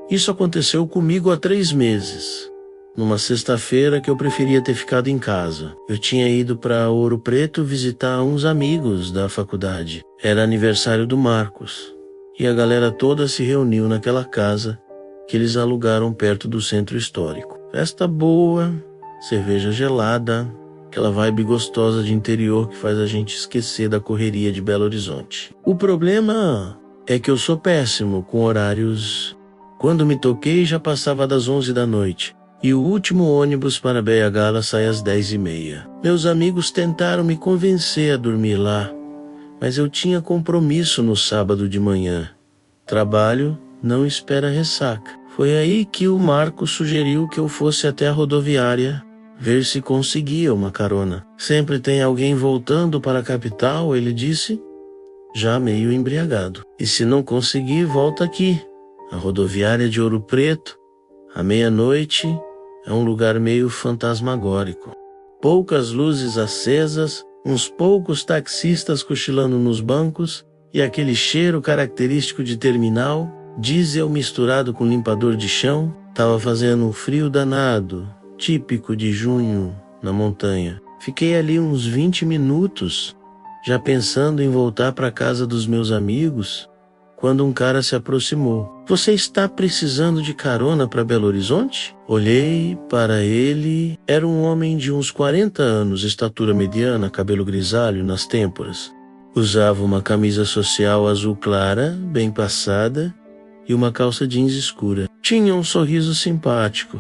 Isso aconteceu comigo há 3 meses. Numa sexta-feira que eu preferia ter ficado em casa. Eu tinha ido para Ouro Preto visitar uns amigos da faculdade. Era aniversário do Marcos. E a galera toda se reuniu naquela casa que eles alugaram perto do centro histórico. Festa boa, cerveja gelada, aquela vibe gostosa de interior que faz a gente esquecer da correria de Belo Horizonte. O problema é que eu sou péssimo com horários. Quando me toquei já passava das 11 da noite. E o último ônibus para BH sai às 10h30. Meus amigos tentaram me convencer a dormir lá, mas eu tinha compromisso no sábado de manhã. Trabalho não espera ressaca. Foi aí que o Marcos sugeriu que eu fosse até a rodoviária ver se conseguia uma carona. Sempre tem alguém voltando para a capital, ele disse, já meio embriagado. E se não conseguir, volta aqui. A rodoviária de Ouro Preto, à meia-noite, é um lugar meio fantasmagórico. Poucas luzes acesas, uns poucos taxistas cochilando nos bancos e aquele cheiro característico de terminal, diesel misturado com limpador de chão. Tava fazendo um frio danado, típico de junho na montanha. Fiquei ali uns 20 minutos, já pensando em voltar para casa dos meus amigos, quando um cara se aproximou. Você está precisando de carona para Belo Horizonte? Olhei para ele. Era um homem de uns 40 anos, estatura mediana, cabelo grisalho nas têmporas. Usava uma camisa social azul clara, bem passada, e uma calça jeans escura. Tinha um sorriso simpático,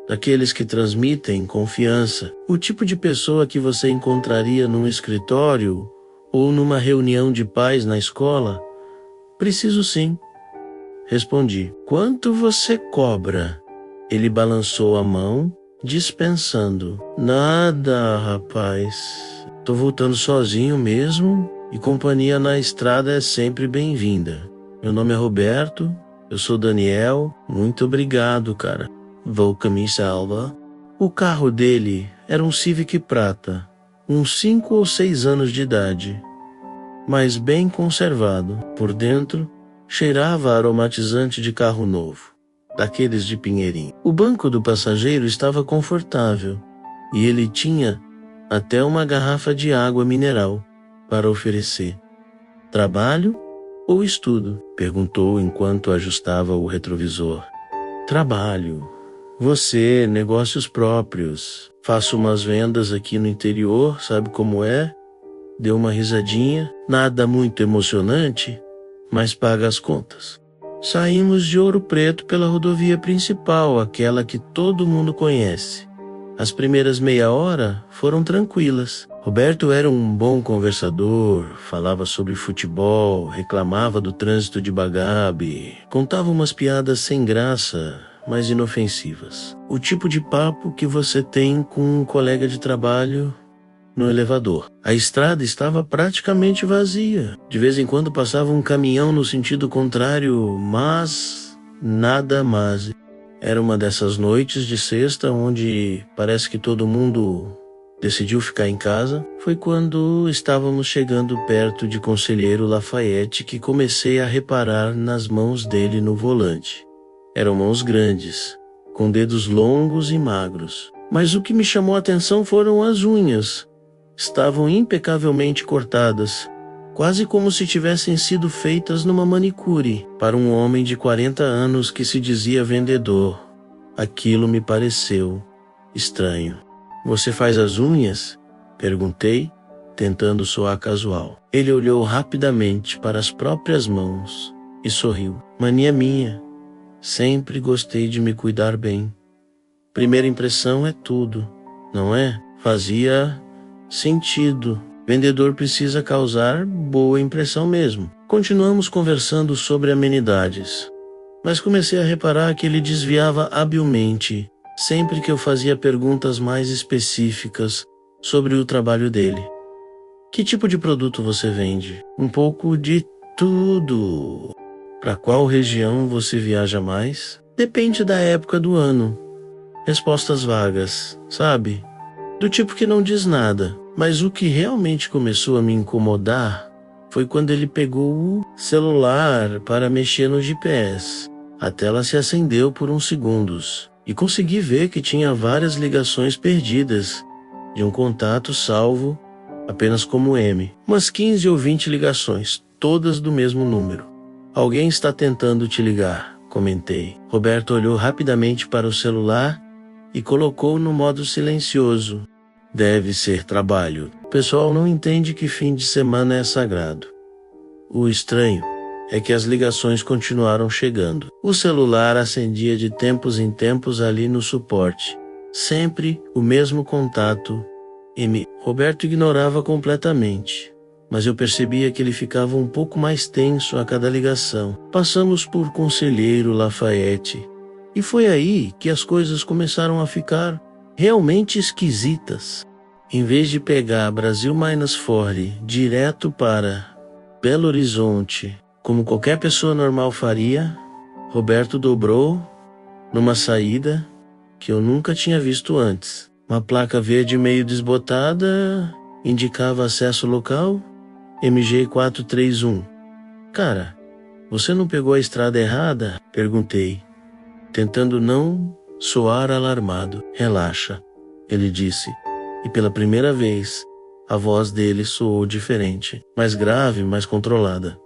daqueles que transmitem confiança. O tipo de pessoa que você encontraria num escritório ou numa reunião de pais na escola. Preciso sim. Respondi. Quanto você cobra? Ele balançou a mão, dispensando. Nada, rapaz. Tô voltando sozinho mesmo e companhia na estrada é sempre bem-vinda. Meu nome é Roberto, eu sou Daniel. Muito obrigado, cara. Volca me salva. O carro dele era um Civic prata, uns 5 ou 6 anos de idade, mas bem conservado. Por dentro, cheirava aromatizante de carro novo, daqueles de Pinheirinho. O banco do passageiro estava confortável e ele tinha até uma garrafa de água mineral para oferecer. Trabalho ou estudo? Perguntou enquanto ajustava o retrovisor. Trabalho. Você, negócios próprios. Faço umas vendas aqui no interior, sabe como é? Deu uma risadinha, nada muito emocionante, mas paga as contas. Saímos de Ouro Preto pela rodovia principal, aquela que todo mundo conhece. As primeiras meia hora foram tranquilas. Roberto era um bom conversador, falava sobre futebol, reclamava do trânsito de Bagabe, contava umas piadas sem graça, mas inofensivas. O tipo de papo que você tem com um colega de trabalho no elevador. A estrada estava praticamente vazia. De vez em quando passava um caminhão no sentido contrário, mas nada mais. Era uma dessas noites de sexta onde parece que todo mundo decidiu ficar em casa. Foi quando estávamos chegando perto de Conselheiro Lafayette que comecei a reparar nas mãos dele no volante. Eram mãos grandes, com dedos longos e magros. Mas o que me chamou a atenção foram as unhas. Estavam impecavelmente cortadas, quase como se tivessem sido feitas numa manicure. Para um homem de 40 anos que se dizia vendedor, aquilo me pareceu estranho. Você faz as unhas? Perguntei, tentando soar casual. Ele olhou rapidamente para as próprias mãos e sorriu. Mania minha. Sempre gostei de me cuidar bem. Primeira impressão é tudo, não é? Fazia sentido. Vendedor precisa causar boa impressão mesmo. Continuamos conversando sobre amenidades, mas comecei a reparar que ele desviava habilmente sempre que eu fazia perguntas mais específicas sobre o trabalho dele. Que tipo de produto você vende? Um pouco de tudo. Para qual região você viaja mais? Depende da época do ano. Respostas vagas, sabe? Do tipo que não diz nada. Mas o que realmente começou a me incomodar foi quando ele pegou o celular para mexer no GPS. A tela se acendeu por uns segundos e consegui ver que tinha várias ligações perdidas de um contato salvo apenas como M. Umas 15 ou 20 ligações, todas do mesmo número. Alguém está tentando te ligar, comentei. Roberto olhou rapidamente para o celular e colocou no modo silencioso. Deve ser trabalho. O pessoal não entende que fim de semana é sagrado. O estranho é que as ligações continuaram chegando. O celular acendia de tempos em tempos ali no suporte. Sempre o mesmo contato. Roberto ignorava completamente, mas eu percebia que ele ficava um pouco mais tenso a cada ligação. Passamos por Conselheiro Lafayette, e foi aí que as coisas começaram a ficar realmente esquisitas. Em vez de pegar Brasil-Ford direto para Belo Horizonte, como qualquer pessoa normal faria, Roberto dobrou numa saída que eu nunca tinha visto antes. Uma placa verde meio desbotada indicava acesso local MG431. Cara, você não pegou a estrada errada? Perguntei, tentando não soar alarmado. Relaxa, ele disse, e pela primeira vez a voz dele soou diferente, mais grave, mais controlada.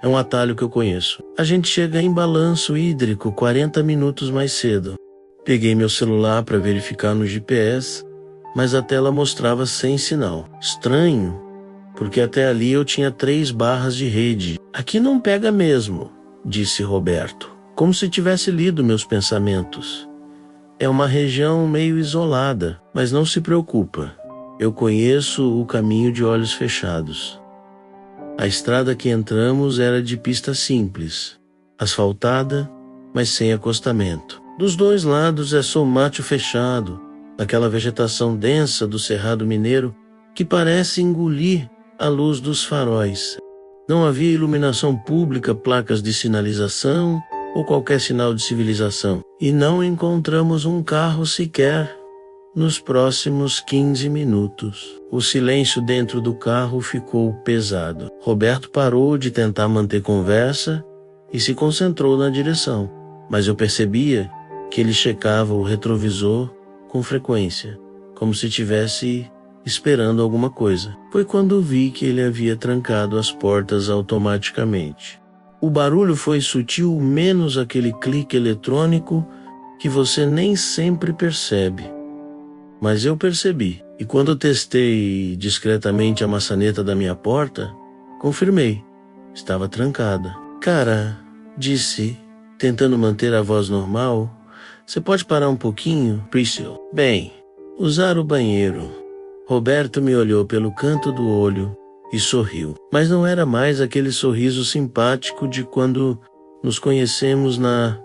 É um atalho que eu conheço. A gente chega em Balanço Hídrico 40 minutos mais cedo. Peguei meu celular para verificar no GPS, mas a tela mostrava sem sinal. Estranho, porque até ali eu tinha 3 barras de rede. Aqui não pega mesmo, disse Roberto, como se tivesse lido meus pensamentos. É uma região meio isolada, mas não se preocupa. Eu conheço o caminho de olhos fechados. A estrada que entramos era de pista simples, asfaltada, mas sem acostamento. Dos 2 lados é só mato fechado, aquela vegetação densa do Cerrado Mineiro que parece engolir a luz dos faróis. Não havia iluminação pública, placas de sinalização ou qualquer sinal de civilização. E não encontramos um carro sequer nos próximos 15 minutos. O silêncio dentro do carro ficou pesado. Roberto parou de tentar manter conversa e se concentrou na direção, mas eu percebia que ele checava o retrovisor com frequência, como se estivesse esperando alguma coisa. Foi quando vi que ele havia trancado as portas automaticamente. O barulho foi sutil, menos aquele clique eletrônico que você nem sempre percebe. Mas eu percebi, e quando testei discretamente a maçaneta da minha porta, confirmei. Estava trancada. Cara, disse, tentando manter a voz normal, você pode parar um pouquinho, Priscilla? Bem, usar o banheiro. Roberto me olhou pelo canto do olho e sorriu. Mas não era mais aquele sorriso simpático de quando nos conhecemos na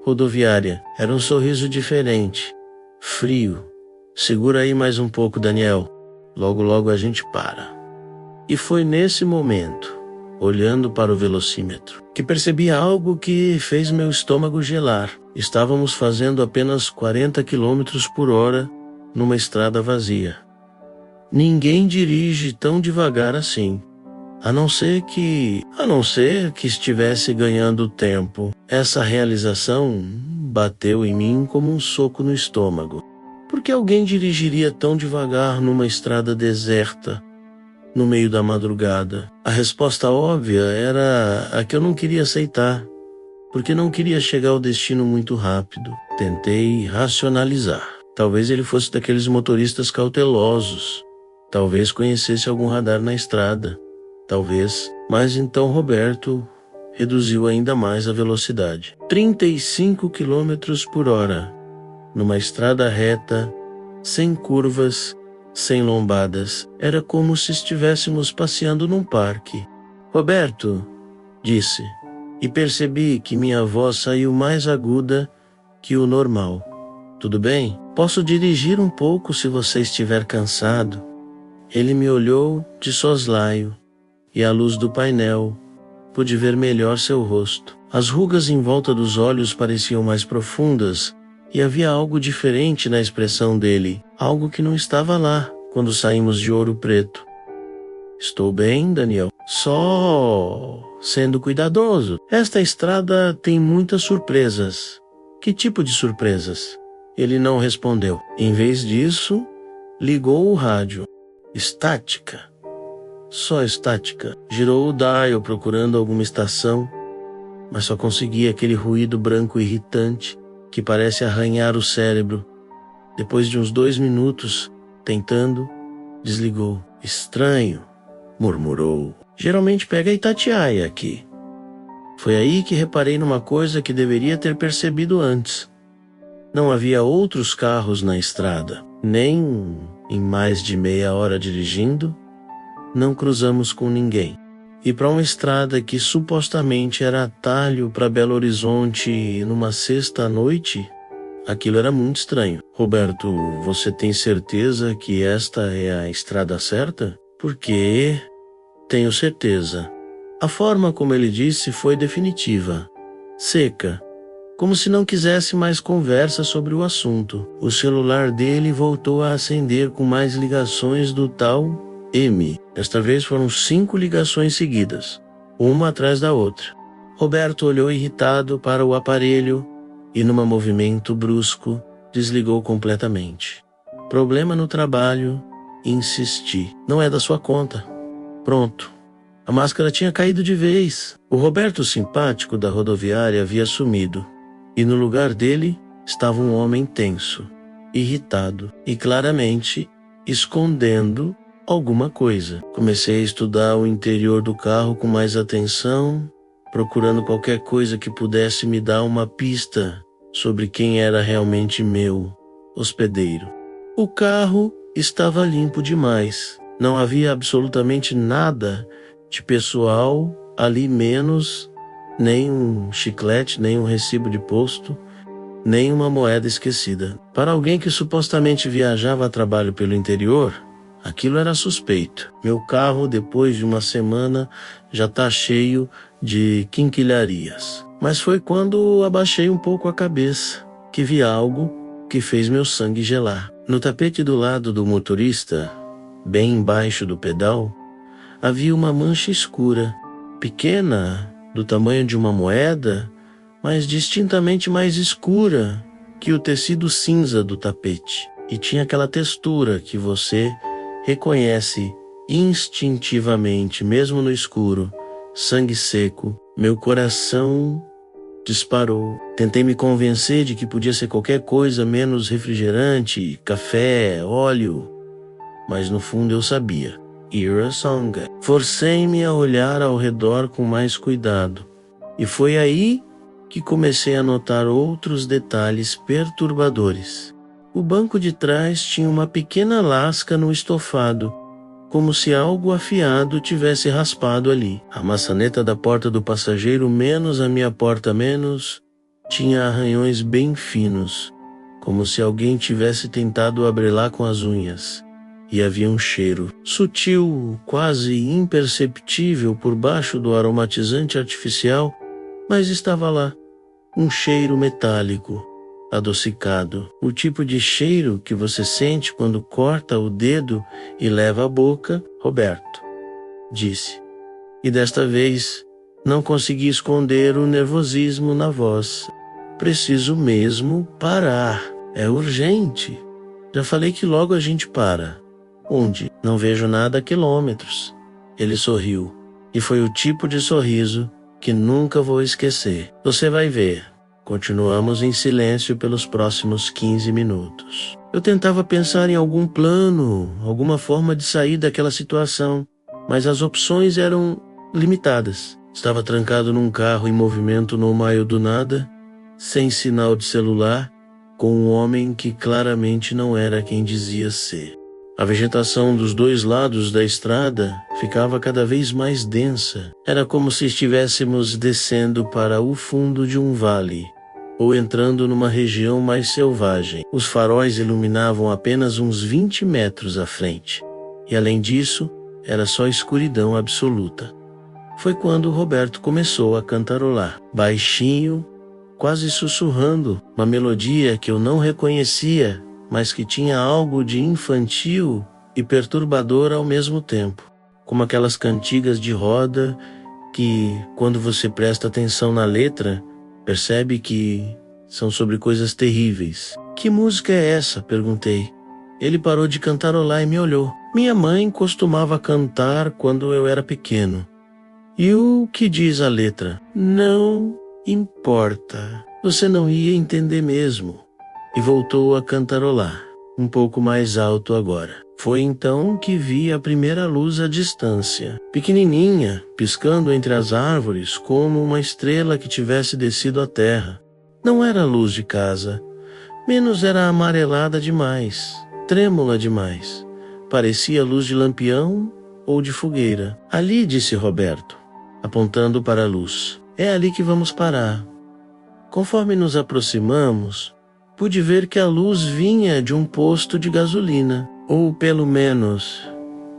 rodoviária. Era um sorriso diferente, frio. Segura aí mais um pouco, Daniel. Logo, logo a gente para. E foi nesse momento, olhando para o velocímetro, que percebi algo que fez meu estômago gelar. Estávamos fazendo apenas 40 km por hora numa estrada vazia. Ninguém dirige tão devagar assim, a não ser que estivesse ganhando tempo. Essa realização bateu em mim como um soco no estômago. Por que alguém dirigiria tão devagar numa estrada deserta, no meio da madrugada? A resposta óbvia era a que eu não queria aceitar, porque não queria chegar ao destino muito rápido. Tentei racionalizar. Talvez ele fosse daqueles motoristas cautelosos. Talvez conhecesse algum radar na estrada. Talvez. Mas então Roberto reduziu ainda mais a velocidade. 35 km por hora. Numa estrada reta, sem curvas, sem lombadas. Era como se estivéssemos passeando num parque. Roberto, disse, e percebi que minha voz saiu mais aguda que o normal. Tudo bem? Posso dirigir um pouco se você estiver cansado. Ele me olhou de soslaio, e à luz do painel, pude ver melhor seu rosto. As rugas em volta dos olhos pareciam mais profundas, e havia algo diferente na expressão dele, algo que não estava lá quando saímos de Ouro Preto. Estou bem, Daniel. Só sendo cuidadoso. Esta estrada tem muitas surpresas. Que tipo de surpresas? Ele não respondeu. Em vez disso, ligou o rádio. Estática. Só estática. Girou o dial procurando alguma estação, mas só conseguia aquele ruído branco irritante que parece arranhar o cérebro. Depois de uns 2 minutos, tentando, desligou. Estranho, murmurou. Geralmente pega Itatiaia aqui. Foi aí que reparei numa coisa que deveria ter percebido antes. Não havia outros carros na estrada, nem em mais de meia hora dirigindo, não cruzamos com ninguém. E para uma estrada que supostamente era atalho para Belo Horizonte numa sexta-noite, aquilo era muito estranho. Roberto, você tem certeza que esta é a estrada certa? Porque tenho certeza. A forma como ele disse foi definitiva, seca, como se não quisesse mais conversa sobre o assunto. O celular dele voltou a acender com mais ligações do tal M. Desta vez foram 5 ligações seguidas, uma atrás da outra. Roberto olhou irritado para o aparelho e, num movimento brusco, desligou completamente. Problema no trabalho, insisti. Não é da sua conta. Pronto. A máscara tinha caído de vez. O Roberto simpático da rodoviária havia sumido, e no lugar dele estava um homem tenso, irritado e claramente escondendo alguma coisa. Comecei a estudar o interior do carro com mais atenção, procurando qualquer coisa que pudesse me dar uma pista sobre quem era realmente meu hospedeiro. O carro estava limpo demais. Não havia absolutamente nada de pessoal ali, menos nem um chiclete, nem um recibo de posto, nem uma moeda esquecida. Para alguém que supostamente viajava a trabalho pelo interior, aquilo era suspeito. Meu carro, depois de uma semana, já está cheio de quinquilharias. Mas foi quando abaixei um pouco a cabeça que vi algo que fez meu sangue gelar. No tapete do lado do motorista, bem embaixo do pedal, havia uma mancha escura, pequena, do tamanho de uma moeda, mas distintamente mais escura que o tecido cinza do tapete. E tinha aquela textura que você reconhece instintivamente, mesmo no escuro. Sangue seco. Meu coração disparou. Tentei me convencer de que podia ser qualquer coisa menos refrigerante, café, óleo. Mas no fundo eu sabia. Irasonga. Forcei-me a olhar ao redor com mais cuidado. E foi aí que comecei a notar outros detalhes perturbadores. O banco de trás tinha uma pequena lasca no estofado, como se algo afiado tivesse raspado ali. A maçaneta da porta do passageiro menos a minha porta menos tinha arranhões bem finos, como se alguém tivesse tentado abrir lá com as unhas. E havia um cheiro sutil, quase imperceptível por baixo do aromatizante artificial, mas estava lá. Um cheiro metálico, adocicado. O tipo de cheiro que você sente quando corta o dedo e leva à boca. Roberto, disse. E desta vez não consegui esconder o nervosismo na voz. Preciso mesmo parar. É urgente. Já falei que logo a gente para. Onde? Não vejo nada a quilômetros. Ele sorriu. E foi o tipo de sorriso que nunca vou esquecer. Você vai ver. Continuamos em silêncio pelos próximos 15 minutos. Eu tentava pensar em algum plano, alguma forma de sair daquela situação, mas as opções eram limitadas. Estava trancado num carro em movimento no meio do nada, sem sinal de celular, com um homem que claramente não era quem dizia ser. A vegetação dos 2 lados da estrada ficava cada vez mais densa. Era como se estivéssemos descendo para o fundo de um vale, ou entrando numa região mais selvagem. Os faróis iluminavam apenas uns 20 metros à frente, e além disso, era só escuridão absoluta. Foi quando Roberto começou a cantarolar, baixinho, quase sussurrando, uma melodia que eu não reconhecia, mas que tinha algo de infantil e perturbador ao mesmo tempo, como aquelas cantigas de roda que, quando você presta atenção na letra, percebe que são sobre coisas terríveis. Que música é essa? Perguntei. Ele parou de cantarolar e me olhou. Minha mãe costumava cantar quando eu era pequeno. E o que diz a letra? Não importa. Você não ia entender mesmo. E voltou a cantarolar, um pouco mais alto agora. Foi então que vi a primeira luz à distância, pequenininha, piscando entre as árvores como uma estrela que tivesse descido à terra. Não era luz de casa, menos era amarelada demais, trêmula demais. Parecia luz de lampião ou de fogueira. Ali, disse Roberto, apontando para a luz. É ali que vamos parar. Conforme nos aproximamos, pude ver que a luz vinha de um posto de gasolina, ou pelo menos,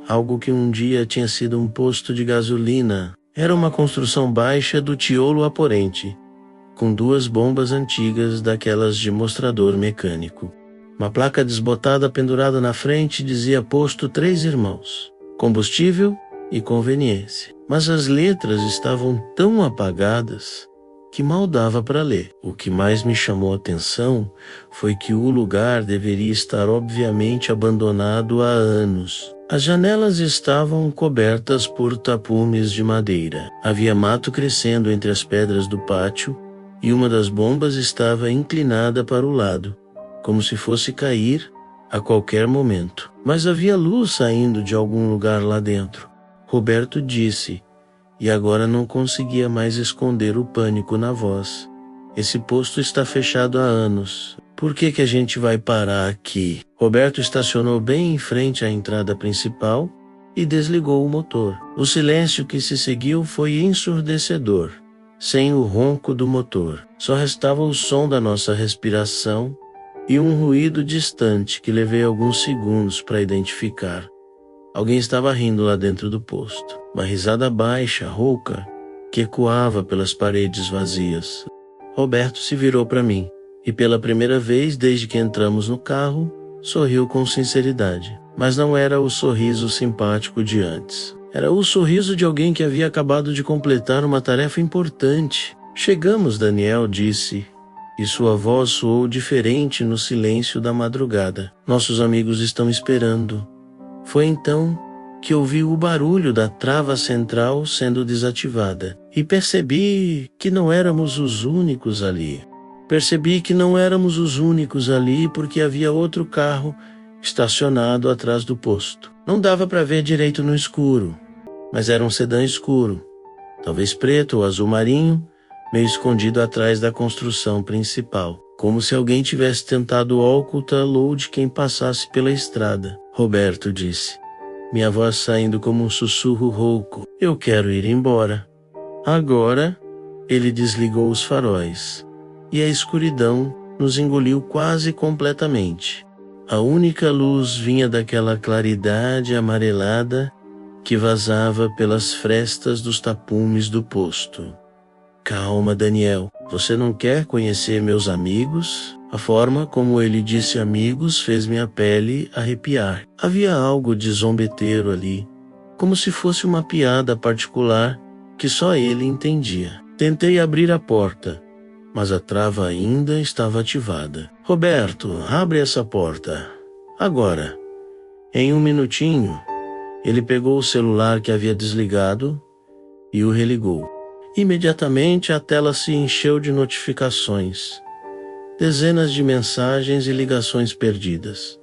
algo que um dia tinha sido um posto de gasolina. Era uma construção baixa do tiolo aparente, com 2 bombas antigas daquelas de mostrador mecânico. Uma placa desbotada pendurada na frente dizia posto 3 Irmãos, combustível e conveniência. Mas as letras estavam tão apagadas que mal dava para ler. O que mais me chamou a atenção foi que o lugar deveria estar obviamente abandonado há anos. As janelas estavam cobertas por tapumes de madeira. Havia mato crescendo entre as pedras do pátio e uma das bombas estava inclinada para o lado, como se fosse cair a qualquer momento. Mas havia luz saindo de algum lugar lá dentro. Roberto disse, e agora não conseguia mais esconder o pânico na voz. Esse posto está fechado há anos. Por que a gente vai parar aqui? Roberto estacionou bem em frente à entrada principal e desligou o motor. O silêncio que se seguiu foi ensurdecedor. Sem o ronco do motor, só restava o som da nossa respiração e um ruído distante que levei alguns segundos para identificar. Alguém estava rindo lá dentro do posto. Uma risada baixa, rouca, que ecoava pelas paredes vazias. Roberto se virou para mim e pela primeira vez desde que entramos no carro, sorriu com sinceridade. Mas não era o sorriso simpático de antes. Era o sorriso de alguém que havia acabado de completar uma tarefa importante. Chegamos, Daniel disse, e sua voz soou diferente no silêncio da madrugada. Nossos amigos estão esperando. Foi então que ouvi o barulho da trava central sendo desativada e percebi que não éramos os únicos ali. Porque havia outro carro estacionado atrás do posto. Não dava para ver direito no escuro, mas era um sedã escuro, talvez preto ou azul marinho, meio escondido atrás da construção principal, como se alguém tivesse tentado ocultá-lo de quem passasse pela estrada. Roberto disse, minha voz saindo como um sussurro rouco. Eu quero ir embora. Agora, ele desligou os faróis, e a escuridão nos engoliu quase completamente. A única luz vinha daquela claridade amarelada que vazava pelas frestas dos tapumes do posto. Calma, Daniel. Você não quer conhecer meus amigos? A forma como ele disse amigos fez minha pele arrepiar. Havia algo de zombeteiro ali, como se fosse uma piada particular que só ele entendia. Tentei abrir a porta, mas a trava ainda estava ativada. Roberto, abre essa porta. Agora. Em um minutinho, ele pegou o celular que havia desligado e o religou. Imediatamente a tela se encheu de notificações. Dezenas de mensagens e ligações perdidas.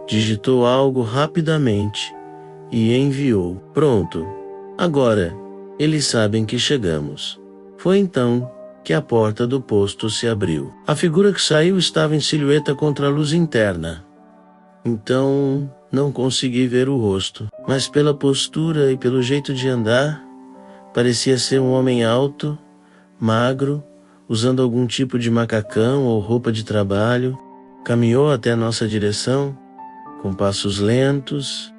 Digitou algo rapidamente e enviou. Pronto. Agora, eles sabem que chegamos. Foi então que a porta do posto se abriu. A figura que saiu estava em silhueta contra a luz interna. Então, não consegui ver o rosto, mas pela postura e pelo jeito de andar, parecia ser um homem alto, magro, usando algum tipo de macacão ou roupa de trabalho. Caminhou até a nossa direção, com passos lentos,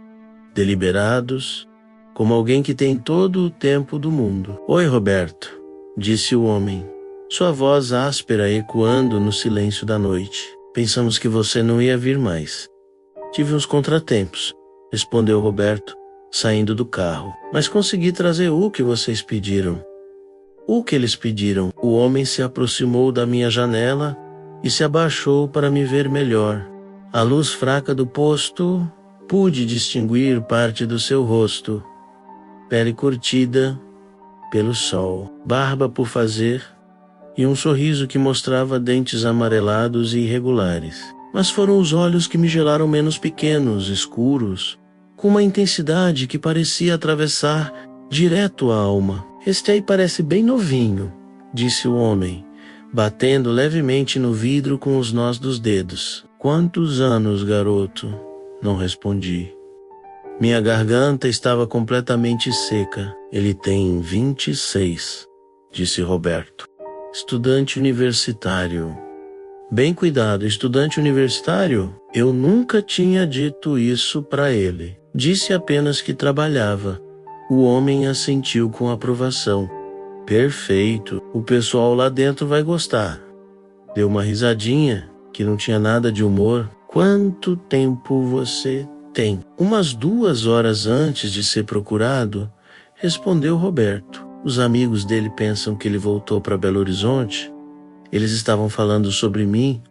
deliberados, como alguém que tem todo o tempo do mundo. Oi, Roberto, disse o homem, sua voz áspera ecoando no silêncio da noite. Pensamos que você não ia vir mais. Tive uns contratempos, respondeu Roberto, saindo do carro. Mas consegui trazer o que vocês pediram. O que eles pediram? O homem se aproximou da minha janela e se abaixou para me ver melhor. À luz fraca do posto, pude distinguir parte do seu rosto. Pele curtida pelo sol, barba por fazer e um sorriso que mostrava dentes amarelados e irregulares. Mas foram os olhos que me gelaram menos pequenos, escuros, com uma intensidade que parecia atravessar direto a alma. Este aí parece bem novinho, disse o homem, batendo levemente no vidro com os nós dos dedos. Quantos anos, garoto? Não respondi. Minha garganta estava completamente seca. Ele tem 26, disse Roberto. Estudante universitário. Bem cuidado, estudante universitário? Eu nunca tinha dito isso para ele. Disse apenas que trabalhava. O homem assentiu com aprovação. Perfeito, o pessoal lá dentro vai gostar. Deu uma risadinha, que não tinha nada de humor. Quanto tempo você tem? Umas 2 horas antes de ser procurado, respondeu Roberto. Os amigos dele pensam que ele voltou para Belo Horizonte. Eles estavam falando sobre mim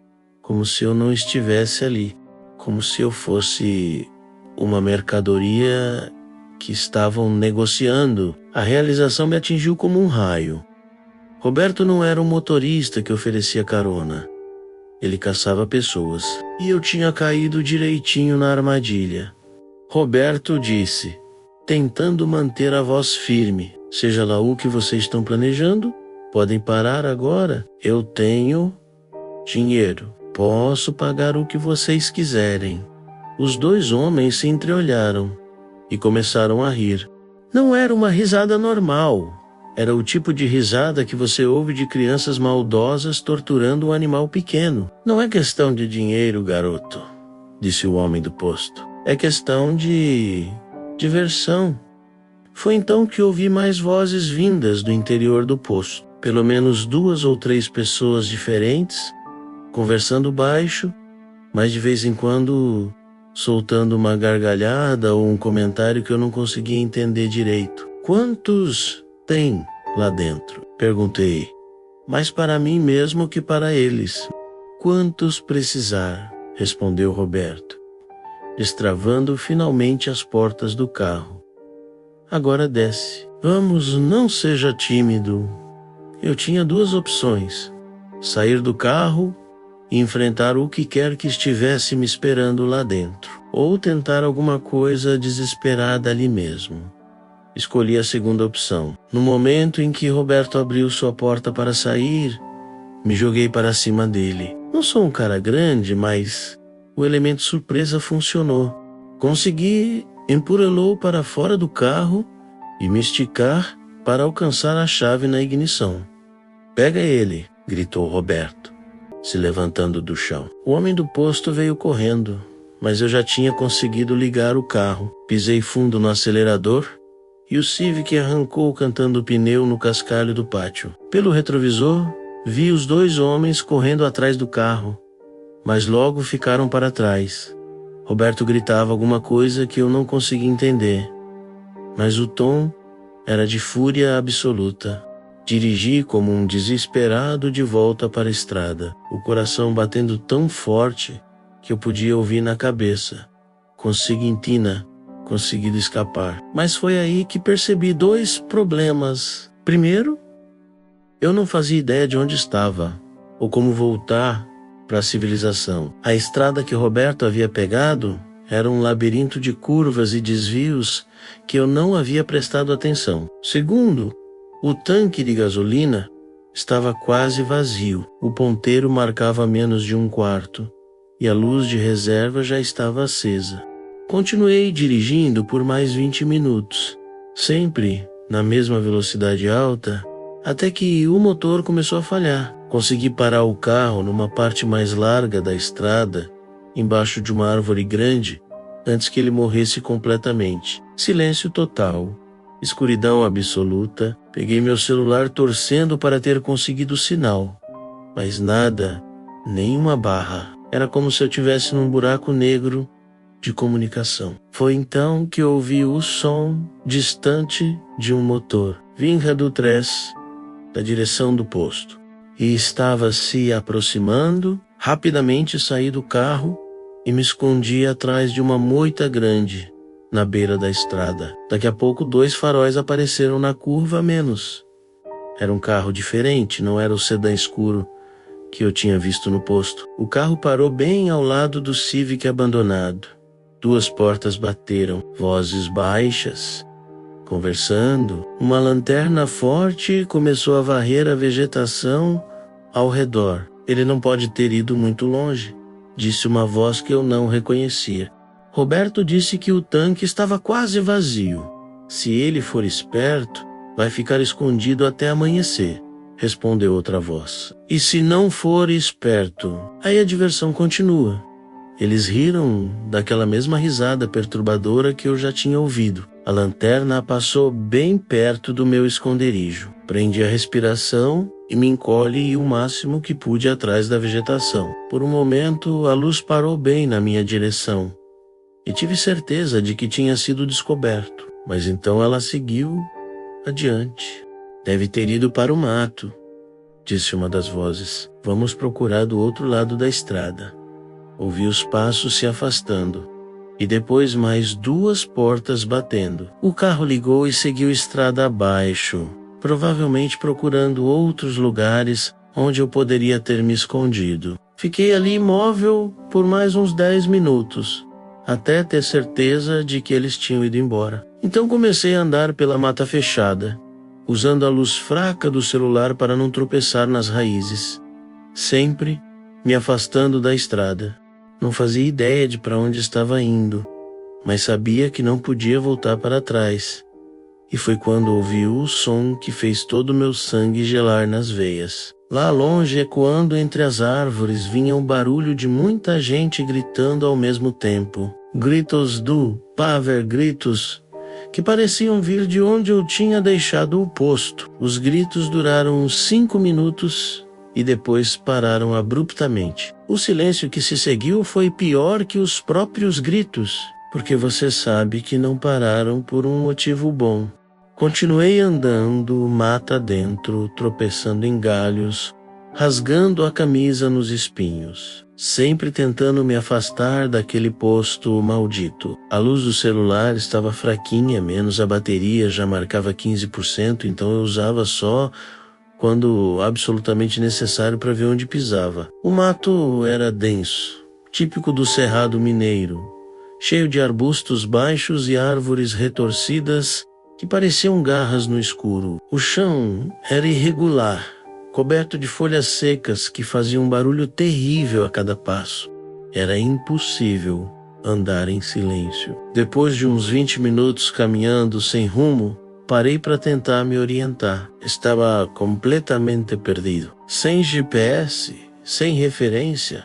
como se eu não estivesse ali, como se eu fosse uma mercadoria que estavam negociando. A realização me atingiu como um raio. Roberto não era um motorista que oferecia carona. Ele caçava pessoas. E eu tinha caído direitinho na armadilha. Roberto disse, tentando manter a voz firme. Seja lá o que vocês estão planejando, podem parar agora. Eu tenho dinheiro. Posso pagar o que vocês quiserem. Os 2 homens se entreolharam e começaram a rir. Não era uma risada normal. Era o tipo de risada que você ouve de crianças maldosas torturando um animal pequeno. Não é questão de dinheiro, garoto, disse o homem do posto. É questão de diversão. Foi então que ouvi mais vozes vindas do interior do posto. Pelo menos 2 ou 3 pessoas diferentes, conversando baixo, mas de vez em quando soltando uma gargalhada ou um comentário que eu não conseguia entender direito. Quantos tem lá dentro? Perguntei. Mais para mim mesmo que para eles. Quantos precisar? Respondeu Roberto, destravando finalmente as portas do carro. Agora desce. Vamos, não seja tímido. Eu tinha 2 opções. Sair do carro e enfrentar o que quer que estivesse me esperando lá dentro, ou tentar alguma coisa desesperada ali mesmo. Escolhi a segunda opção. No momento em que Roberto abriu sua porta para sair, me joguei para cima dele. Não sou um cara grande, mas o elemento surpresa funcionou. Consegui empurrá-lo para fora do carro e me esticar para alcançar a chave na ignição. Pega ele, gritou Roberto, se levantando do chão. O homem do posto veio correndo, mas eu já tinha conseguido ligar o carro. Pisei fundo no acelerador e o Civic arrancou cantando o pneu no cascalho do pátio. Pelo retrovisor, vi os 2 homens correndo atrás do carro, mas logo ficaram para trás. Roberto gritava alguma coisa que eu não conseguia entender, mas o tom era de fúria absoluta. Dirigi como um desesperado de volta para a estrada, o coração batendo tão forte que eu podia ouvir na cabeça. Conseguintina, conseguido escapar. Mas foi aí que percebi 2 problemas. Primeiro, eu não fazia ideia de onde estava, ou como voltar para a civilização. A estrada que Roberto havia pegado era um labirinto de curvas e desvios que eu não havia prestado atenção. Segundo, o tanque de gasolina estava quase vazio. O ponteiro marcava menos de 1/4 e a luz de reserva já estava acesa. Continuei dirigindo por mais 20 minutos, sempre na mesma velocidade alta, até que o motor começou a falhar. Consegui parar o carro numa parte mais larga da estrada, embaixo de uma árvore grande, antes que ele morresse completamente. Silêncio total. Escuridão absoluta. Peguei meu celular torcendo para ter conseguido sinal. Mas nada, nenhuma barra. Era como se eu estivesse num buraco negro de comunicação. Foi então que ouvi o som distante de um motor. Vinha do trás, da direção do posto, e estava se aproximando. Rapidamente saí do carro e me escondi atrás de uma moita grande, na beira da estrada. Daqui a pouco 2 faróis apareceram na curva a menos. Era um carro diferente, não era o sedã escuro que eu tinha visto no posto. O carro parou bem ao lado do Civic abandonado. 2 portas bateram, vozes baixas, conversando. Uma lanterna forte começou a varrer a vegetação ao redor. Ele não pode ter ido muito longe, disse uma voz que eu não reconhecia. Roberto disse que o tanque estava quase vazio. Se ele for esperto, vai ficar escondido até amanhecer, respondeu outra voz. E se não for esperto, aí a diversão continua. Eles riram daquela mesma risada perturbadora que eu já tinha ouvido. A lanterna passou bem perto do meu esconderijo. Prendi a respiração e me encolhi o máximo que pude atrás da vegetação. Por um momento, a luz parou bem na minha direção e tive certeza de que tinha sido descoberto. Mas então ela seguiu adiante. Deve ter ido para o mato, disse uma das vozes. Vamos procurar do outro lado da estrada. Ouvi os passos se afastando e depois mais 2 portas batendo. O carro ligou e seguiu estrada abaixo, provavelmente procurando outros lugares onde eu poderia ter me escondido. Fiquei ali imóvel por mais uns 10 minutos, até ter certeza de que eles tinham ido embora. Então comecei a andar pela mata fechada, usando a luz fraca do celular para não tropeçar nas raízes, sempre me afastando da estrada. Não fazia ideia de para onde estava indo, mas sabia que não podia voltar para trás. E foi quando ouvi o som que fez todo o meu sangue gelar nas veias. Lá longe, ecoando entre as árvores, vinha um barulho de muita gente gritando ao mesmo tempo. Gritos do Paver, gritos que pareciam vir de onde eu tinha deixado o posto. Os gritos duraram uns 5 minutos e depois pararam abruptamente. O silêncio que se seguiu foi pior que os próprios gritos, porque você sabe que não pararam por um motivo bom. Continuei andando, mata dentro, tropeçando em galhos, rasgando a camisa nos espinhos, sempre tentando me afastar daquele posto maldito. A luz do celular estava fraquinha, menos a bateria já marcava 15%, então eu usava só quando absolutamente necessário para ver onde pisava. O mato era denso, típico do Cerrado Mineiro, cheio de arbustos baixos e árvores retorcidas que pareciam garras no escuro. O chão era irregular, coberto de folhas secas que faziam um barulho terrível a cada passo. Era impossível andar em silêncio. Depois de uns 20 minutos caminhando sem rumo, parei para tentar me orientar. Estava completamente perdido. Sem GPS, sem referência,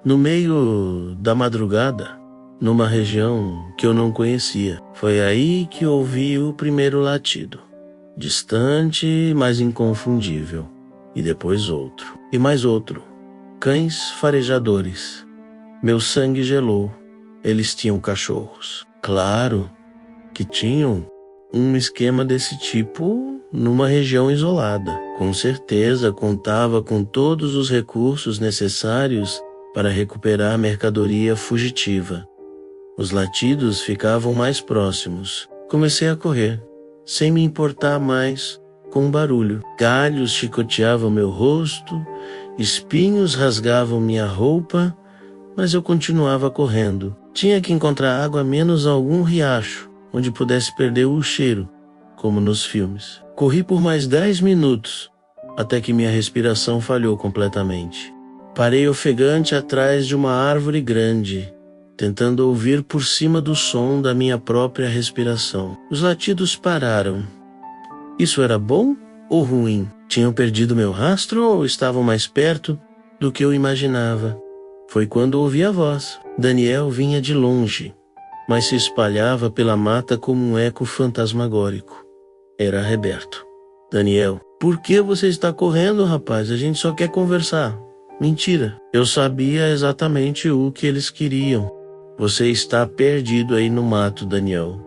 no meio da madrugada, numa região que eu não conhecia. Foi aí que ouvi o primeiro latido. Distante, mas inconfundível. E depois outro. E mais outro. Cães farejadores. Meu sangue gelou. Eles tinham cachorros. Claro que tinham um esquema desse tipo numa região isolada. Com certeza contava com todos os recursos necessários para recuperar a mercadoria fugitiva. Os latidos ficavam mais próximos. Comecei a correr, sem me importar mais com o barulho. Galhos chicoteavam meu rosto, espinhos rasgavam minha roupa, mas eu continuava correndo. Tinha que encontrar água menos algum riacho, onde pudesse perder o cheiro, como nos filmes. Corri por mais 10 minutos, até que minha respiração falhou completamente. Parei ofegante atrás de uma árvore grande, tentando ouvir por cima do som da minha própria respiração. Os latidos pararam. Isso era bom ou ruim? Tinham perdido meu rastro ou estavam mais perto do que eu imaginava? Foi quando ouvi a voz. Daniel vinha de longe, mas se espalhava pela mata como um eco fantasmagórico. Era Roberto. Daniel, por que você está correndo, rapaz? A gente só quer conversar. Mentira. Eu sabia exatamente o que eles queriam. Você está perdido aí no mato, Daniel.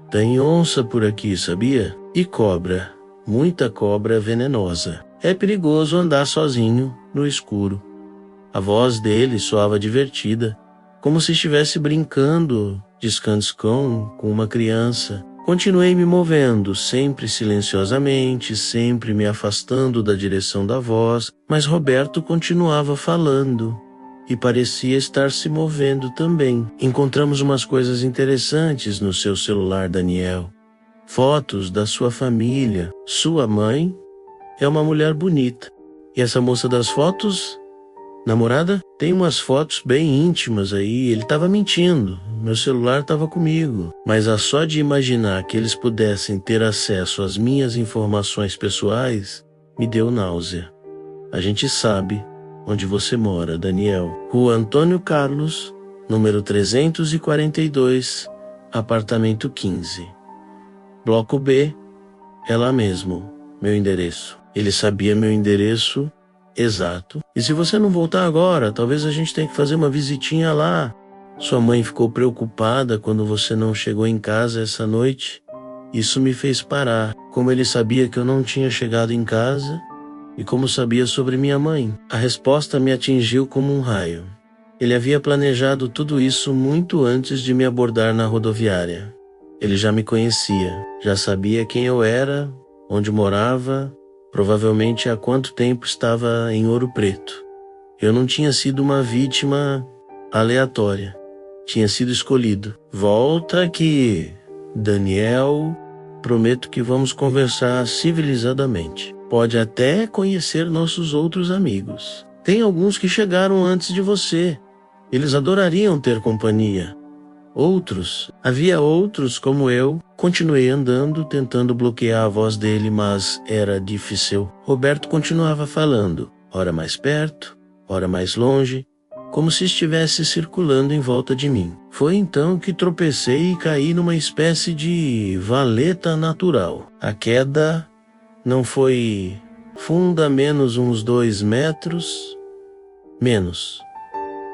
Tem onça por aqui, sabia? E cobra. Muita cobra venenosa. É perigoso andar sozinho no escuro. A voz dele soava divertida, como se estivesse brincando de esconde-esconde com uma criança. Continuei me movendo, sempre silenciosamente, sempre me afastando da direção da voz, mas Roberto continuava falando e parecia estar se movendo também. Encontramos umas coisas interessantes no seu celular, Daniel. Fotos da sua família. Sua mãe é uma mulher bonita. E essa moça das fotos, namorada, tem umas fotos bem íntimas aí. Ele estava mentindo. Meu celular estava comigo. Mas a só de imaginar que eles pudessem ter acesso às minhas informações pessoais me deu náusea. A gente sabe onde você mora, Daniel. Rua Antônio Carlos, número 342, apartamento 15. Bloco B, é lá mesmo, meu endereço. Ele sabia meu endereço exato. E se você não voltar agora, talvez a gente tenha que fazer uma visitinha lá. Sua mãe ficou preocupada quando você não chegou em casa essa noite. Isso me fez parar. Como ele sabia que eu não tinha chegado em casa e como sabia sobre minha mãe, a resposta me atingiu como um raio. Ele havia planejado tudo isso muito antes de me abordar na rodoviária. Ele já me conhecia, já sabia quem eu era, onde morava, provavelmente há quanto tempo estava em Ouro Preto. Eu não tinha sido uma vítima aleatória. Tinha sido escolhido. Volta aqui, Daniel. Prometo que vamos conversar civilizadamente. Pode até conhecer nossos outros amigos. Tem alguns que chegaram antes de você. Eles adorariam ter companhia. Havia outros como eu. Continuei andando, tentando bloquear a voz dele, mas era difícil. Roberto continuava falando, ora mais perto, ora mais longe, como se estivesse circulando em volta de mim. Foi então que tropecei e caí numa espécie de valeta natural. A queda não foi funda, menos uns 2 metros, menos,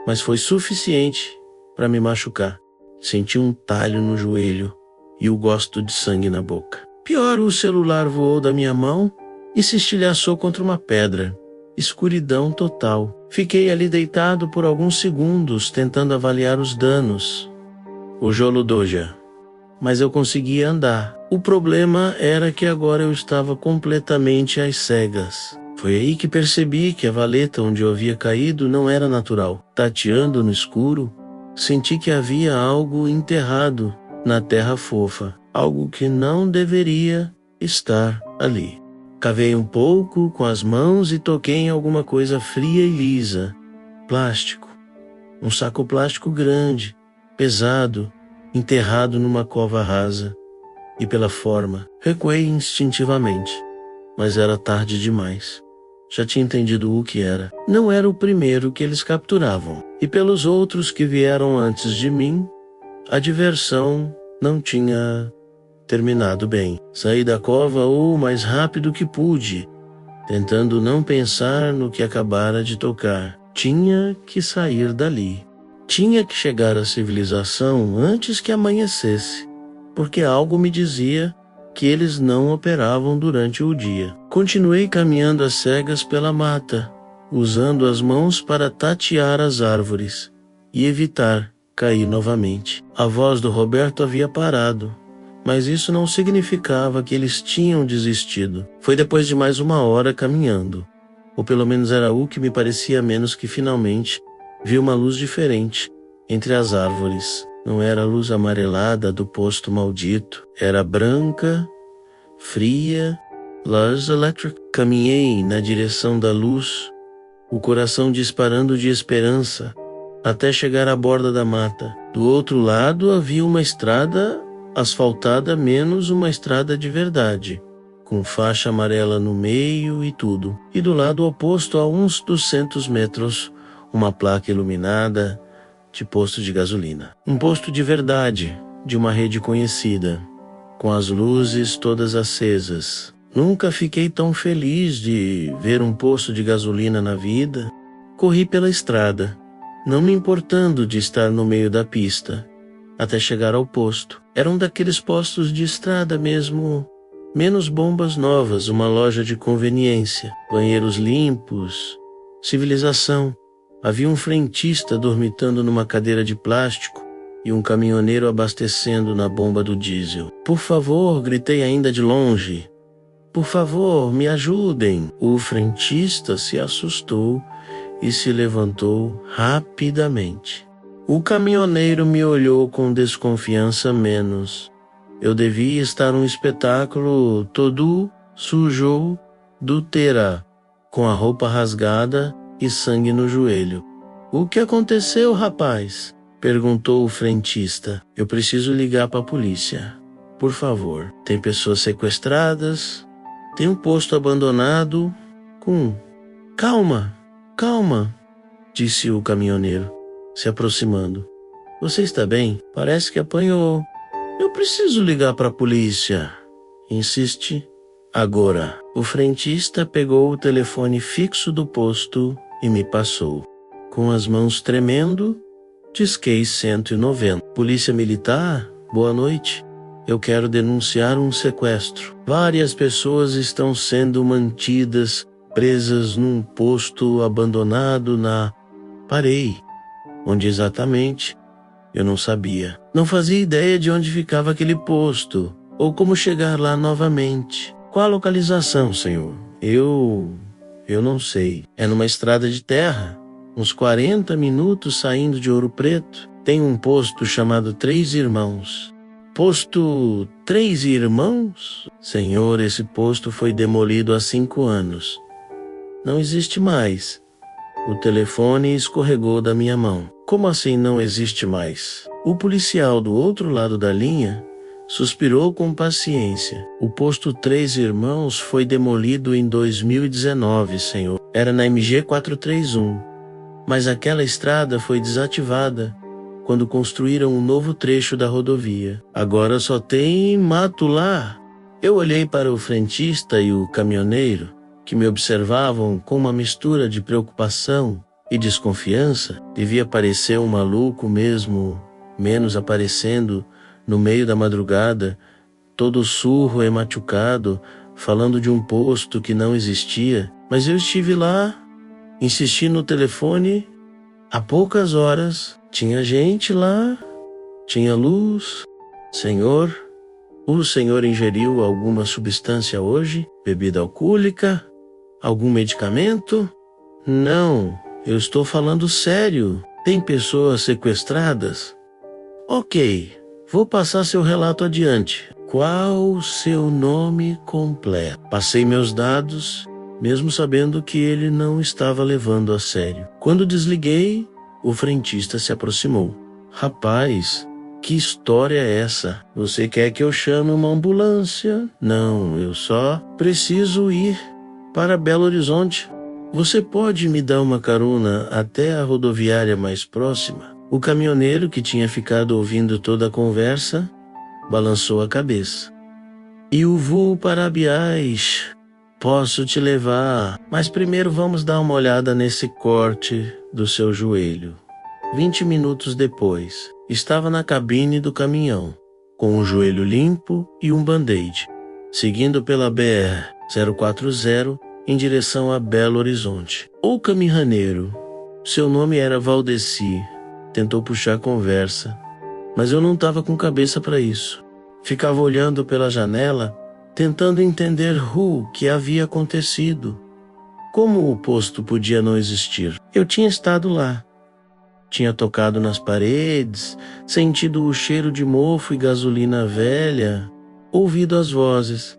mas foi suficiente para me machucar. Senti um talho no joelho e o gosto de sangue na boca. Pior, o celular voou da minha mão e se estilhaçou contra uma pedra. Escuridão total. Fiquei ali deitado por alguns segundos, tentando avaliar os danos. O Jolodoja. Mas eu conseguia andar. O problema era que agora eu estava completamente às cegas. Foi aí que percebi que a valeta onde eu havia caído não era natural. Tateando no escuro, senti que havia algo enterrado na terra fofa, algo que não deveria estar ali. Cavei um pouco com as mãos e toquei em alguma coisa fria e lisa. Plástico. Um saco plástico grande, pesado, enterrado numa cova rasa. E pela forma, recuei instintivamente. Mas era tarde demais. Já tinha entendido o que era. Não era o primeiro que eles capturavam. E pelos outros que vieram antes de mim, a diversão não tinha terminado bem. Saí da cova o mais rápido que pude, tentando não pensar no que acabara de tocar. Tinha que sair dali. Tinha que chegar à civilização antes que amanhecesse, porque algo me dizia que eles não operavam durante o dia. Continuei caminhando às cegas pela mata, usando as mãos para tatear as árvores e evitar cair novamente. A voz do Roberto havia parado, mas isso não significava que eles tinham desistido. Foi depois de mais 1 hora caminhando, ou pelo menos era o que me parecia, menos que finalmente vi uma luz diferente entre as árvores. Não era a luz amarelada do posto maldito. Era branca, fria, luz elétrica. Caminhei na direção da luz, o coração disparando de esperança, até chegar à borda da mata. Do outro lado havia uma estrada asfaltada, menos uma estrada de verdade, com faixa amarela no meio e tudo. E do lado oposto, a uns 200 metros, uma placa iluminada de posto de gasolina. Um posto de verdade, de uma rede conhecida, com as luzes todas acesas. Nunca fiquei tão feliz de ver um posto de gasolina na vida. Corri pela estrada, não me importando de estar no meio da pista, até chegar ao posto. Era um daqueles postos de estrada mesmo, menos bombas novas, uma loja de conveniência, banheiros limpos, civilização. Havia um frentista dormitando numa cadeira de plástico e um caminhoneiro abastecendo na bomba do diesel. Por favor, gritei ainda de longe. Por favor, me ajudem. O frentista se assustou e se levantou rapidamente. O caminhoneiro me olhou com desconfiança menos. Eu devia estar num espetáculo todo sujo do terá, com a roupa rasgada e sangue no joelho. O que aconteceu, rapaz? Perguntou o frentista. Eu preciso ligar para a polícia. Por favor. Tem pessoas sequestradas. Tem um posto abandonado com... Calma, calma, disse o caminhoneiro, se aproximando. Você está bem? Parece que apanhou. Eu preciso ligar para a polícia. Insiste. Agora. O frentista pegou o telefone fixo do posto e me passou. Com as mãos tremendo, disquei 190. Polícia Militar, boa noite. Eu quero denunciar um sequestro. Várias pessoas estão sendo mantidas presas num posto abandonado na... Parei. Onde exatamente? Eu não sabia. Não fazia ideia de onde ficava aquele posto, ou como chegar lá novamente. Qual a localização, senhor? Eu não sei. É numa estrada de terra, uns 40 minutos saindo de Ouro Preto. Tem um posto chamado Três Irmãos. Posto Três Irmãos? Senhor, esse posto foi demolido há 5 anos. Não existe mais. O telefone escorregou da minha mão. Como assim não existe mais? O policial do outro lado da linha suspirou com paciência. O posto Três Irmãos foi demolido em 2019, senhor. Era na MG 431. Mas aquela estrada foi desativada quando construíram um novo trecho da rodovia. Agora só tem mato lá. Eu olhei para o frentista e o caminhoneiro, que me observavam com uma mistura de preocupação e desconfiança. Devia parecer um maluco mesmo, menos aparecendo no meio da madrugada, todo surro e machucado, falando de um posto que não existia. Mas eu estive lá, insisti no telefone. Há poucas horas, tinha gente lá, tinha luz. Senhor, o senhor ingeriu alguma substância hoje? Bebida alcoólica? Algum medicamento? Não, eu estou falando sério. Tem pessoas sequestradas? Ok, vou passar seu relato adiante. Qual o seu nome completo? Passei meus dados, mesmo sabendo que ele não estava levando a sério. Quando desliguei, o frentista se aproximou. Rapaz, que história é essa? Você quer que eu chame uma ambulância? Não, eu só preciso ir para Belo Horizonte. Você pode me dar uma carona até a rodoviária mais próxima? O caminhoneiro, que tinha ficado ouvindo toda a conversa, balançou a cabeça. E o voo para Abiás? Posso te levar, mas primeiro vamos dar uma olhada nesse corte do seu joelho. 20 minutos depois, estava na cabine do caminhão, com o joelho limpo e um band-aid, seguindo pela BR-040 em direção a Belo Horizonte. O caminhoneiro, seu nome era Valdeci, tentou puxar conversa, mas eu não estava com cabeça para isso. Ficava olhando pela janela, tentando entender o que havia acontecido. Como o posto podia não existir? Eu tinha estado lá. Tinha tocado nas paredes, sentido o cheiro de mofo e gasolina velha, ouvido as vozes.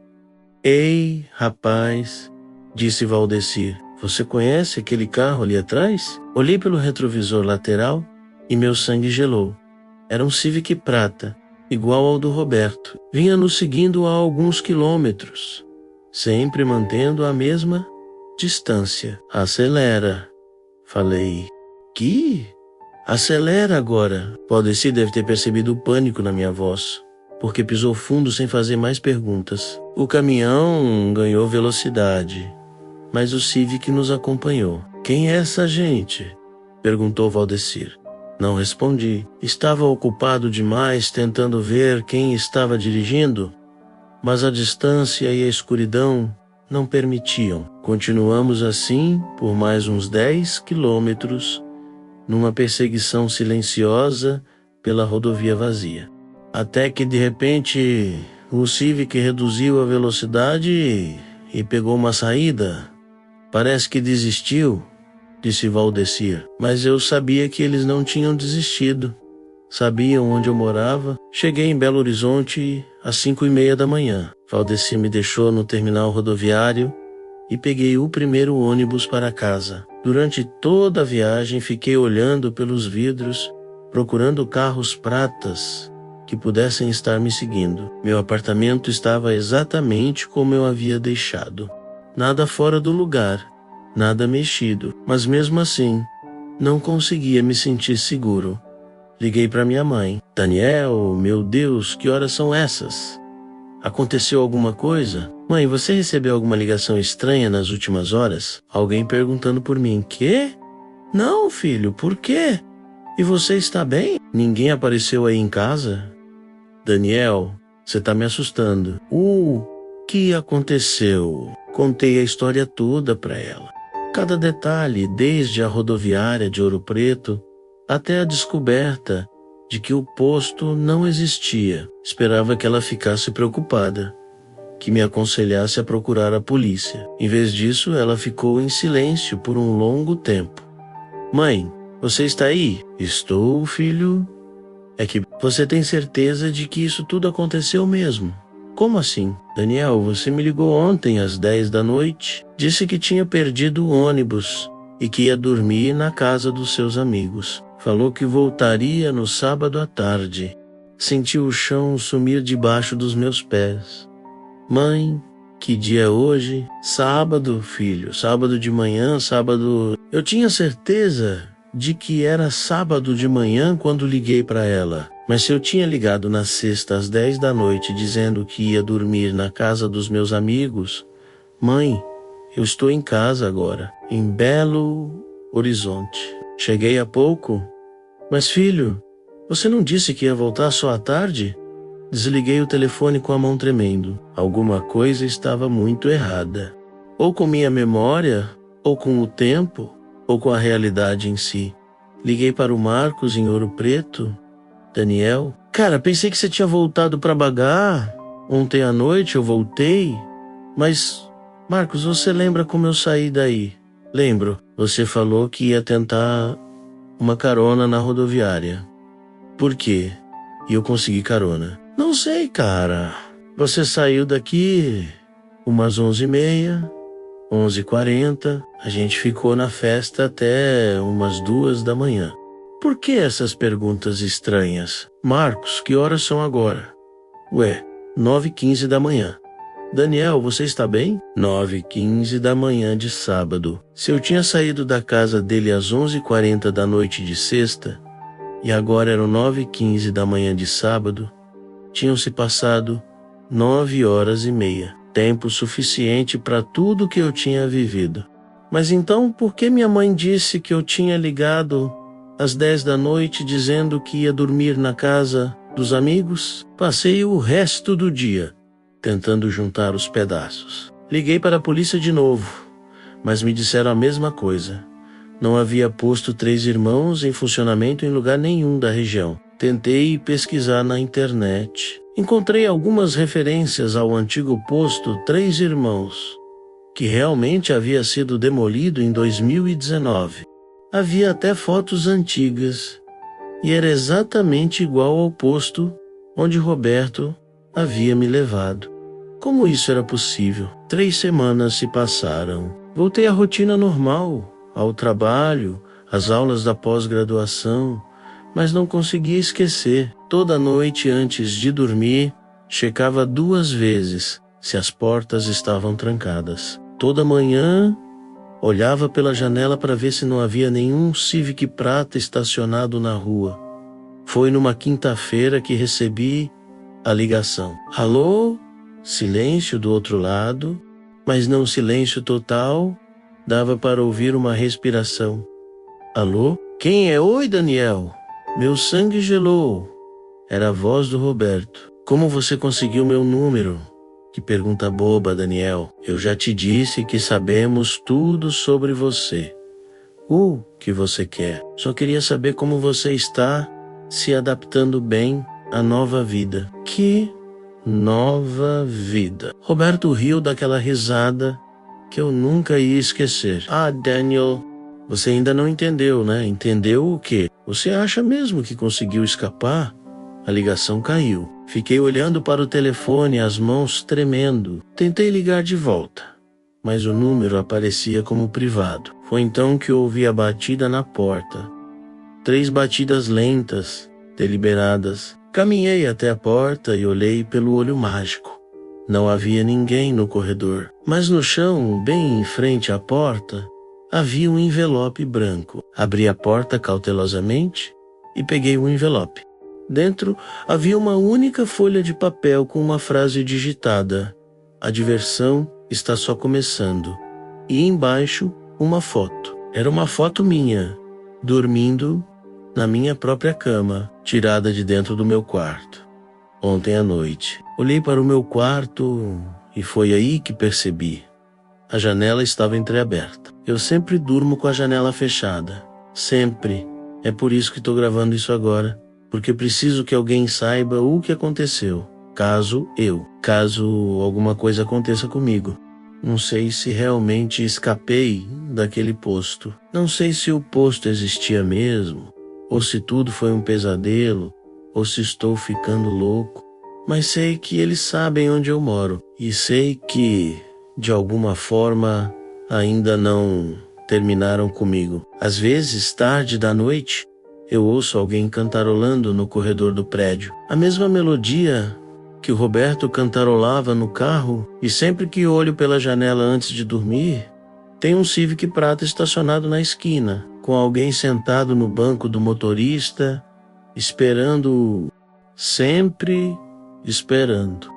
Ei, rapaz, disse Valdeci, você conhece aquele carro ali atrás? Olhei pelo retrovisor lateral e meu sangue gelou. Era um Civic prata, igual ao do Roberto. Vinha nos seguindo há alguns quilômetros, sempre mantendo a mesma distância. Acelera, falei. Que? Acelera agora. Valdeci deve ter percebido o pânico na minha voz, porque pisou fundo sem fazer mais perguntas. O caminhão ganhou velocidade, mas o Civic nos acompanhou. Quem é essa gente? Perguntou Valdecir. Não respondi. Estava ocupado demais tentando ver quem estava dirigindo, mas a distância e a escuridão não permitiam. Continuamos assim por mais uns 10 quilômetros, numa perseguição silenciosa pela rodovia vazia. Até que de repente o Civic reduziu a velocidade e pegou uma saída. Parece que desistiu, disse Valdecir, mas eu sabia que eles não tinham desistido. Sabiam onde eu morava. Cheguei em Belo Horizonte às 5:30 da manhã. Valdecir me deixou no terminal rodoviário e peguei o primeiro ônibus para casa. Durante toda a viagem fiquei olhando pelos vidros, procurando carros pratas que pudessem estar me seguindo. Meu apartamento estava exatamente como eu havia deixado. Nada fora do lugar, nada mexido, mas mesmo assim, não conseguia me sentir seguro. Liguei para minha mãe. Daniel, meu Deus, que horas são essas? Aconteceu alguma coisa? Mãe, você recebeu alguma ligação estranha nas últimas horas? Alguém perguntando por mim. Quê? Não, filho, por quê? E você está bem? Ninguém apareceu aí em casa? Daniel, você tá me assustando. O que aconteceu? Contei a história toda para ela. Cada detalhe, desde a rodoviária de Ouro Preto até a descoberta de que o posto não existia. Esperava que ela ficasse preocupada, que me aconselhasse a procurar a polícia. Em vez disso, ela ficou em silêncio por um longo tempo. Mãe, você está aí? Estou, filho. É que você tem certeza de que isso tudo aconteceu mesmo? Como assim? Daniel, você me ligou ontem às 10 da noite. Disse que tinha perdido o ônibus e que ia dormir na casa dos seus amigos. Falou que voltaria no sábado à tarde. Senti o chão sumir debaixo dos meus pés. Mãe, que dia é hoje? Sábado, filho. Sábado de manhã, sábado... Eu tinha certeza de que era sábado de manhã quando liguei para ela. Mas se eu tinha ligado na sexta às 10 da noite dizendo que ia dormir na casa dos meus amigos... Mãe, eu estou em casa agora, em Belo Horizonte. Cheguei há pouco. Mas filho, você não disse que ia voltar só à tarde? Desliguei o telefone com a mão tremendo. Alguma coisa estava muito errada. Ou com minha memória, ou com o tempo, ou com a realidade em si. Liguei para o Marcos em Ouro Preto. Daniel, cara, pensei que você tinha voltado para Bagá. Ontem à noite eu voltei. Mas, Marcos, você lembra como eu saí daí? Lembro. Você falou que ia tentar uma carona na rodoviária. Por quê? E eu consegui carona. Não sei, cara. Você saiu daqui umas 11:30, 11:40. A gente ficou na festa até umas 2 da manhã. Por que essas perguntas estranhas? Marcos, que horas são agora? Ué, 9:15 da manhã. Daniel, você está bem? 9:15 da manhã de sábado. Se eu tinha saído da casa dele às 11:40 da noite de sexta, e agora eram 9:15 da manhã de sábado, tinham se passado 9h30. Tempo suficiente para tudo que eu tinha vivido. Mas então, por que minha mãe disse que eu tinha ligado às 10 da noite dizendo que ia dormir na casa dos amigos? Passei o resto do dia tentando juntar os pedaços. Liguei para a polícia de novo, mas me disseram a mesma coisa. Não havia posto Três Irmãos em funcionamento em lugar nenhum da região. Tentei pesquisar na internet. Encontrei algumas referências ao antigo posto Três Irmãos, que realmente havia sido demolido em 2019. Havia até fotos antigas, e era exatamente igual ao posto onde Roberto havia me levado. Como isso era possível? 3 semanas se passaram. Voltei à rotina normal, ao trabalho, às aulas da pós-graduação, mas não conseguia esquecer. Toda noite antes de dormir, checava 2 vezes se as portas estavam trancadas. Toda manhã, olhava pela janela para ver se não havia nenhum Civic prata estacionado na rua. Foi numa quinta-feira que recebi a ligação. Alô? Silêncio do outro lado, mas não silêncio total. Dava para ouvir uma respiração. Alô? Quem é? Oi, Daniel. Meu sangue gelou. Era a voz do Roberto. Como você conseguiu meu número? Que pergunta boba, Daniel. Eu já te disse que sabemos tudo sobre você. O que você quer? Só queria saber como você está se adaptando bem à nova vida. Que nova vida? Roberto riu daquela risada que eu nunca ia esquecer. Ah, Daniel, você ainda não entendeu, né? Entendeu o quê? Você acha mesmo que conseguiu escapar? A ligação caiu. Fiquei olhando para o telefone, as mãos tremendo. Tentei ligar de volta, mas o número aparecia como privado. Foi então que ouvi a batida na porta. 3 batidas lentas, deliberadas. Caminhei até a porta e olhei pelo olho mágico. Não havia ninguém no corredor, mas no chão, bem em frente à porta, havia um envelope branco. Abri a porta cautelosamente e peguei o envelope. Dentro havia uma única folha de papel com uma frase digitada: "A diversão está só começando." E embaixo, uma foto. Era uma foto minha, dormindo na minha própria cama, tirada de dentro do meu quarto. Ontem à noite. Olhei para o meu quarto e foi aí que percebi. A janela estava entreaberta. Eu sempre durmo com a janela fechada. Sempre. É por isso que estou gravando isso agora. Porque preciso que alguém saiba o que aconteceu. Caso alguma coisa aconteça comigo. Não sei se realmente escapei daquele posto. Não sei se o posto existia mesmo, ou se tudo foi um pesadelo, ou se estou ficando louco. Mas sei que eles sabem onde eu moro. E sei que, de alguma forma, ainda não terminaram comigo. Às vezes, tarde da noite, eu ouço alguém cantarolando no corredor do prédio. A mesma melodia que o Roberto cantarolava no carro, e sempre que olho pela janela antes de dormir, tem um Civic prata estacionado na esquina, com alguém sentado no banco do motorista, esperando, sempre esperando.